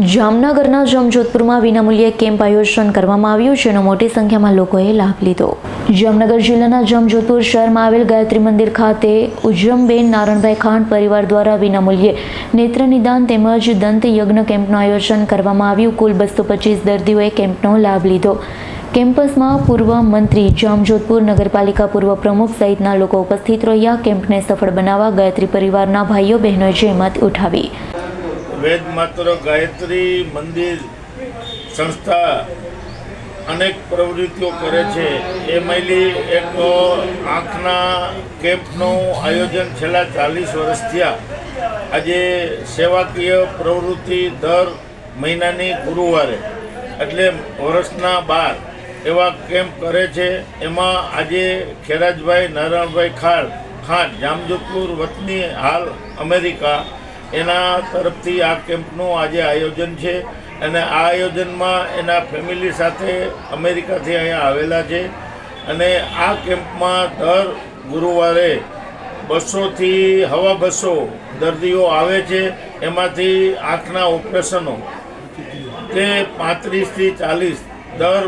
જામનગરના જમજોધપુરમાં વિનામૂલ્યે કેમ્પ આયોજન કરવામાં આવ્યું, જેનો મોટી સંખ્યામાં લોકોએ લાભ લીધો। જામનગર જિલ્લાના જમજોધપુર શહેરમાં આવેલ ગાયત્રી મંદિર ખાતે ઉજ્જમબેન નારણભાઈ ખાંડ પરિવાર દ્વારા વિનામૂલ્યે નેત્ર નિદાન તેમજ દંત યજ્ઞ કેમ્પનું આયોજન કરવામાં આવ્યું। કુલ 225 દર્દીઓએ કેમ્પનો લાભ લીધો। કેમ્પસમાં પૂર્વ મંત્રી, જામજોધપુર નગરપાલિકા પૂર્વ પ્રમુખ સહિતના લોકો ઉપસ્થિત રહ્યા। કેમ્પને સફળ બનાવવા ગાયત્રી પરિવારના ભાઈઓ બહેનોએ જહેમત ઉઠાવી। વેદ માત્ર ગાયત્રી મંદિર સંસ્થા અનેક પ્રવૃત્તિઓ કરે છે। એમાંની એક આંખના કેમ્પનું આયોજન છેલ્લા 40 વર્ષ થયા। આજે સેવાકીય પ્રવૃત્તિ દર મહિનાની ગુરુવારે એટલે વર્ષના 12 એવા કેમ્પ કરે છે। એમાં આજે ખેરાજભાઈ નારાયણભાઈ ખાંડ જામજોધપુર વતની હાલ અમેરિકા એના તરફથી આ કેમ્પનું આજે આયોજન છે અને આ આયોજનમાં એના ફેમિલી સાથે અમેરિકાથી અહીંયા આવેલા છે અને આ કેમ્પમાં દર ગુરુવારે 200થી 250 દર્દીઓ આવે છે। એમાંથી આંખના ઓપરેશનો તે 35થી 40 દર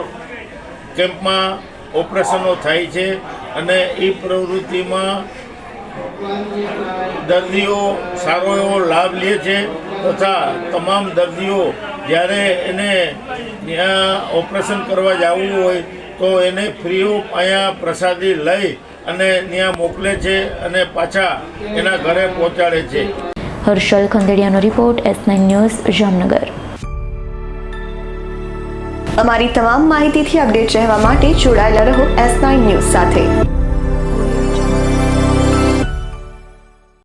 કેમ્પમાં ઓપરેશનો થાય છે અને એ પ્રવૃત્તિમાં દર્દીઓ સારો એવો લાભ લે છે તથા તમામ દર્દીઓ જ્યારે એને ત્યાં ઓપરેશન કરવા જવું હોય તો એને ફ્રી ઓફ અહીંયા પ્રસાદી લઈ અને ત્યાં મોકલે છે અને પાછા એના ઘરે પહોંચાડે છે। હર્ષલ ખંદેડિયાનો રિપોર્ટ, S9 ન્યૂઝ, જામનગર। અમારી તમામ માહિતીથી અપડેટ રહેવા માટે જોડાયેલા રહો S9 ન્યૂઝ સાથે।